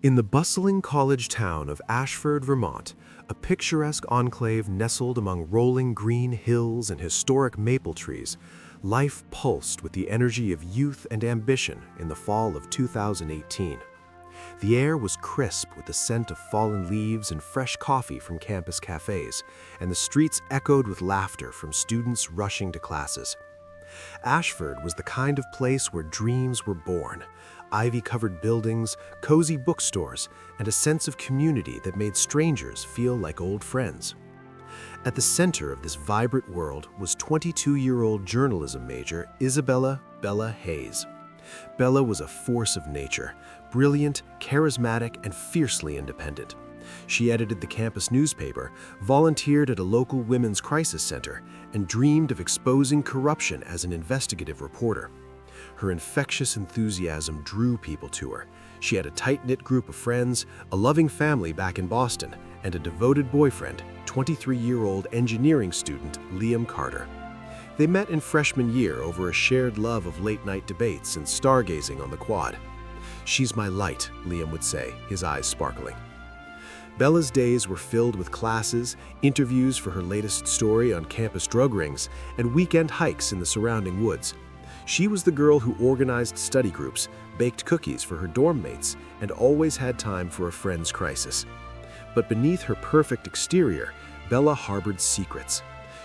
In the bustling college town of Ashford, Vermont, a picturesque enclave nestled among rolling green hills and historic maple trees, life pulsed with the energy of youth and ambition in the fall of 2018. The air was crisp with the scent of fallen leaves and fresh coffee from campus cafes, and the streets echoed with laughter from students rushing to classes. Ashford was the kind of place where dreams were born, ivy-covered buildings, cozy bookstores, and a sense of community that made strangers feel like old friends. At the center of this vibrant world was 22-year-old journalism major Isabella Hayes. Bella was a force of nature, brilliant, charismatic, and fiercely independent. She edited the campus newspaper, volunteered at a local women's crisis center, and dreamed of exposing corruption as an investigative reporter. Her infectious enthusiasm drew people to her. She had a tight-knit group of friends, a loving family back in Boston, and a devoted boyfriend, 23-year-old engineering student Liam Carter. They met in freshman year over a shared love of late-night debates and stargazing on the quad. "She's my light," Liam would say, his eyes sparkling. Bella's days were filled with classes, interviews for her latest story on campus drug rings, and weekend hikes in the surrounding woods. She was the girl who organized study groups, baked cookies for her dorm mates, and always had time for a friend's crisis. But beneath her perfect exterior, Bella harbored secrets.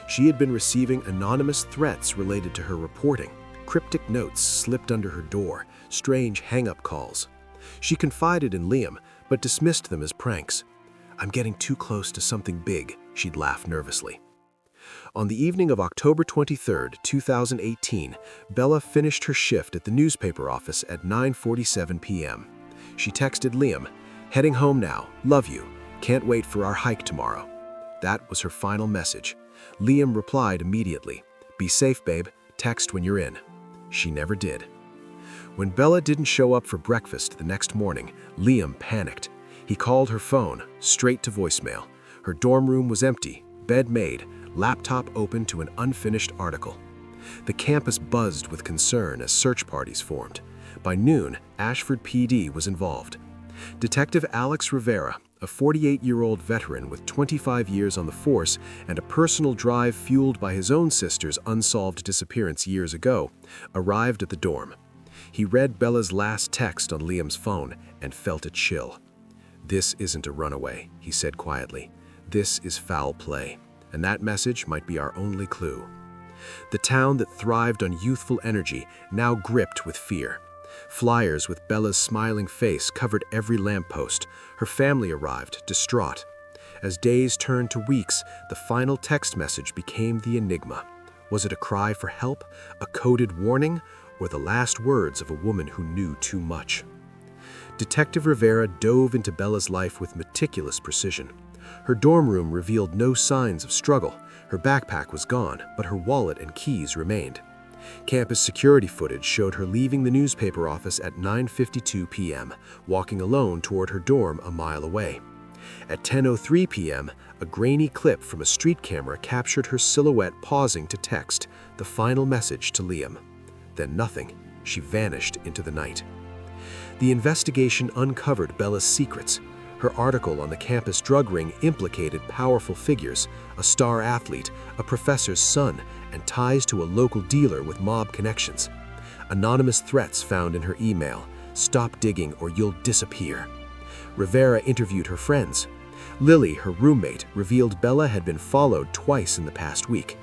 She had been receiving anonymous threats related to her reporting, cryptic notes slipped under her door, strange hang-up calls. She confided in Liam, but dismissed them as pranks. "I'm getting too close to something big," she'd laugh nervously. On the evening of October 23, 2018, Bella finished her shift at the newspaper office at 9:47 p.m. She texted Liam, "Heading home now, love you, can't wait for our hike tomorrow." That was her final message. Liam replied immediately, "Be safe, babe, text when you're in." She never did. When Bella didn't show up for breakfast the next morning, Liam panicked. He called her phone, straight to voicemail. Her dorm room was empty, bed made, laptop open to an unfinished article. The campus buzzed with concern as search parties formed. By noon, Ashford PD was involved. Detective Alex Rivera, a 48-year-old veteran with 25 years on the force and a personal drive fueled by his own sister's unsolved disappearance years ago, arrived at the dorm. He read Bella's last text on Liam's phone and felt a chill. "This isn't a runaway," he said quietly. "This is foul play, and that message might be our only clue." The town that thrived on youthful energy now gripped with fear. Flyers with Bella's smiling face covered every lamppost. Her family arrived, distraught. As days turned to weeks, the final text message became the enigma. Was it a cry for help, a coded warning, or the last words of a woman who knew too much? Detective Rivera dove into Bella's life with meticulous precision. Her dorm room revealed no signs of struggle. Her backpack was gone, but her wallet and keys remained. Campus security footage showed her leaving the newspaper office at 9:52 p.m., walking alone toward her dorm a mile away. At 10:03 p.m., a grainy clip from a street camera captured her silhouette pausing to text the final message to Liam. Then nothing. She vanished into the night. The investigation uncovered Bella's secrets. Her article on the campus drug ring implicated powerful figures, a star athlete, a professor's son, and ties to a local dealer with mob connections. Anonymous threats found in her email, "Stop digging or you'll disappear." Rivera interviewed her friends. Lily, her roommate, revealed Bella had been followed twice in the past week.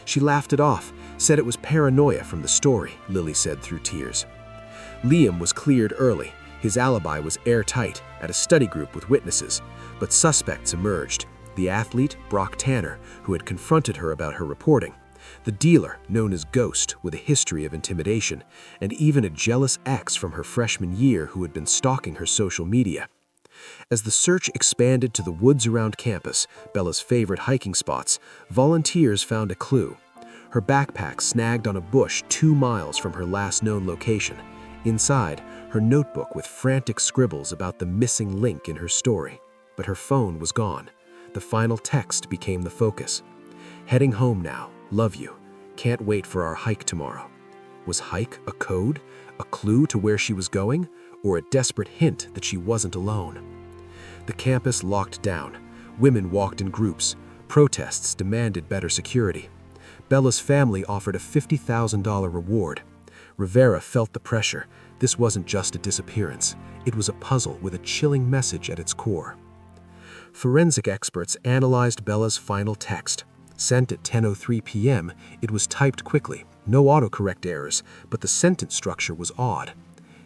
She laughed it off, said it was paranoia from the story, Lily said through tears. Liam was cleared early. His alibi was airtight at a study group with witnesses, but suspects emerged. The athlete, Brock Tanner, who had confronted her about her reporting. The dealer, known as Ghost, with a history of intimidation, and even a jealous ex from her freshman year who had been stalking her social media. As the search expanded to the woods around campus, Bella's favorite hiking spots, volunteers found a clue. Her backpack snagged on a bush 2 miles from her last known location. Inside, her notebook with frantic scribbles about the missing link in her story. But her phone was gone. The final text became the focus. "Heading home now, love you, can't wait for our hike tomorrow." Was hike a code? A clue to where she was going? or a desperate hint that she wasn't alone. The campus locked down. Women walked in groups. Protests demanded better security. Bella's family offered a $50,000 reward. Rivera felt the pressure. This wasn't just a disappearance. It was a puzzle with a chilling message at its core. Forensic experts analyzed Bella's final text. Sent at 10:03 p.m., it was typed quickly. No autocorrect errors, but the sentence structure was odd.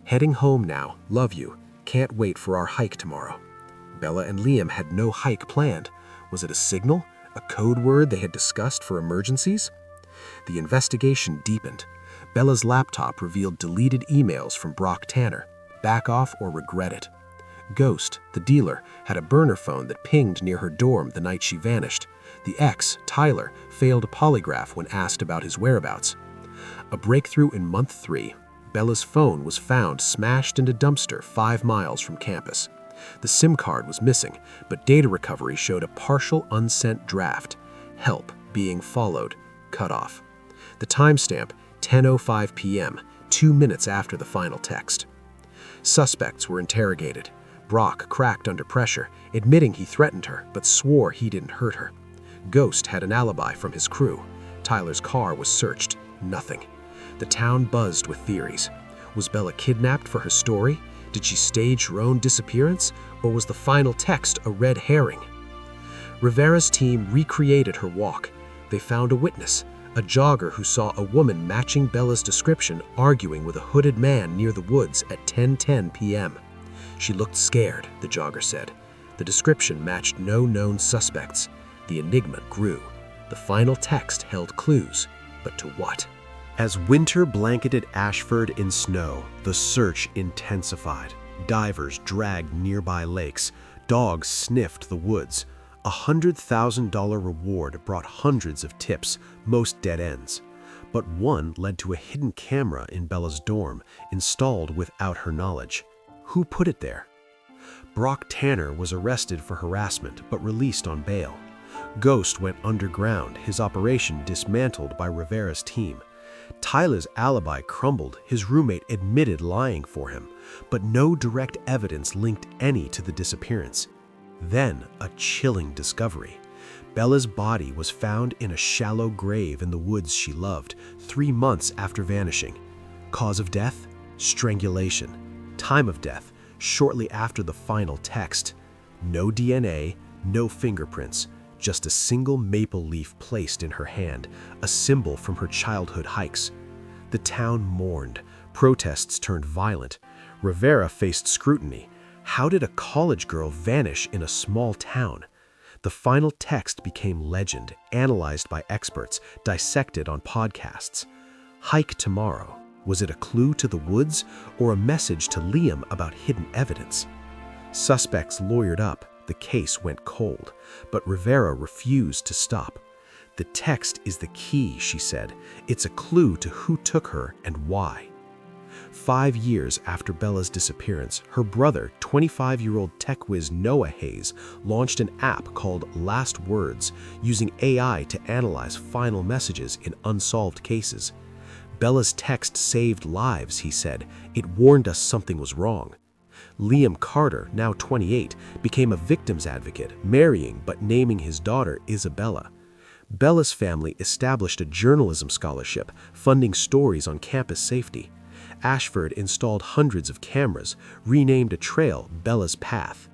"Heading home now. Love you. Can't wait for our hike tomorrow." Bella and Liam had no hike planned. Was it a signal? A code word they had discussed for emergencies? The investigation deepened. Bella's laptop revealed deleted emails from Brock Tanner. Back off or regret it. Ghost, the dealer, had a burner phone that pinged near her dorm the night she vanished. The ex, Tyler, failed a polygraph when asked about his whereabouts. A breakthrough in month 3. Bella's phone was found smashed in a dumpster 5 miles from campus. The SIM card was missing, but data recovery showed a partial unsent draft. Help being followed. Cut off. The timestamp, 10:05 p.m., 2 minutes after the final text. Suspects were interrogated. Brock cracked under pressure, admitting he threatened her, but swore he didn't hurt her. Ghost had an alibi from his crew. Tyler's car was searched. Nothing. The town buzzed with theories. Was Bella kidnapped for her story? Did she stage her own disappearance? Or was the final text a red herring? Rivera's team recreated her walk. They found a witness, a jogger who saw a woman matching Bella's description arguing with a hooded man near the woods at 10:10 p.m. She looked scared, the jogger said. The description matched no known suspects. The enigma grew. The final text held clues, but to what? As winter blanketed Ashford in snow, the search intensified. Divers dragged nearby lakes. Dogs sniffed the woods. A $100,000 reward brought hundreds of tips, most dead ends. But one led to a hidden camera in Bella's dorm, installed without her knowledge. Who put it there? Brock Tanner was arrested for harassment, but released on bail. Ghost went underground, his operation dismantled by Rivera's team. Tyler's alibi crumbled, his roommate admitted lying for him, but no direct evidence linked any to the disappearance. Then, a chilling discovery. Bella's body was found in a shallow grave in the woods she loved, 3 months after vanishing. Cause of death? Strangulation. Time of death? Shortly after the final text. No DNA, no fingerprints, just a single maple leaf placed in her hand, a symbol from her childhood hikes. The town mourned. Protests turned violent. Rivera faced scrutiny. How did a college girl vanish in a small town? The final text became legend, analyzed by experts, dissected on podcasts. Hike tomorrow. Was it a clue to the woods or a message to Liam about hidden evidence? Suspects lawyered up. The case went cold, but Rivera refused to stop. The text is the key, she said. It's a clue to who took her and why. 5 years after Bella's disappearance, her brother, 25-year-old tech whiz Noah Hayes, launched an app called Last Words, using AI to analyze final messages in unsolved cases. Bella's text saved lives, he said. It warned us something was wrong. Liam Carter, now 28, became a victim's advocate, marrying but naming his daughter Isabella. Bella's family established a journalism scholarship, funding stories on campus safety. Ashford installed hundreds of cameras, renamed a trail Bella's Path.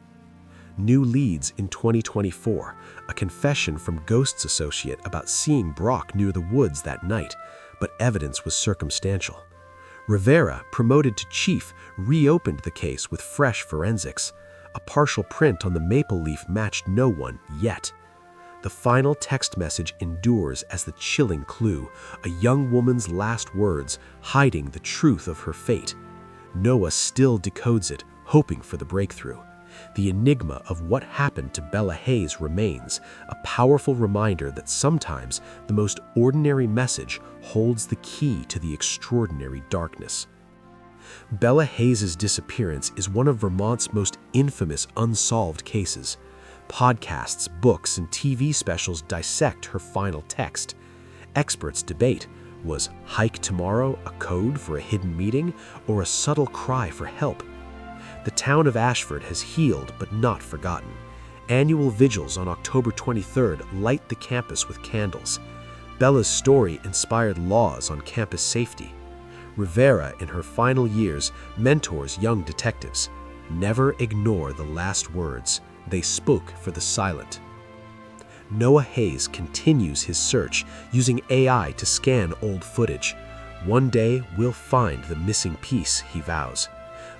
New leads in 2024, a confession from Ghost's associate about seeing Brock near the woods that night, but evidence was circumstantial. Rivera, promoted to chief, reopened the case with fresh forensics. A partial print on the maple leaf matched no one yet. The final text message endures as the chilling clue, a young woman's last words, hiding the truth of her fate. Noah still decodes it, hoping for the breakthrough. The enigma of what happened to Bella Hayes remains, a powerful reminder that sometimes the most ordinary message holds the key to the extraordinary darkness. Bella Hayes' disappearance is one of Vermont's most infamous unsolved cases. Podcasts, books, and TV specials dissect her final text. Experts debate, was hike tomorrow a code for a hidden meeting or a subtle cry for help? The town of Ashford has healed but not forgotten. Annual vigils on October 23rd light the campus with candles. Bella's story inspired laws on campus safety. Rivera, in her final years, mentors young detectives. Never ignore the last words. They spoke for the silent. Noah Hayes continues his search, using AI to scan old footage. One day, we'll find the missing piece, he vows.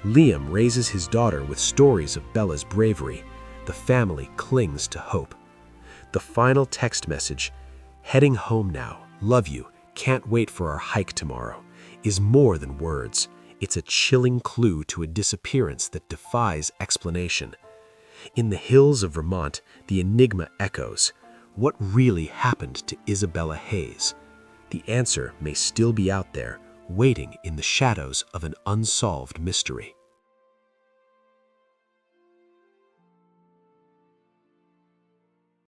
Liam raises his daughter with stories of Bella's bravery. The family clings to hope. The final text message, "Heading home now, love you, can't wait for our hike tomorrow," is more than words. It's a chilling clue to a disappearance that defies explanation. In the hills of Vermont, the enigma echoes. What really happened to Isabella Hayes? The answer may still be out there, waiting in the shadows of an unsolved mystery.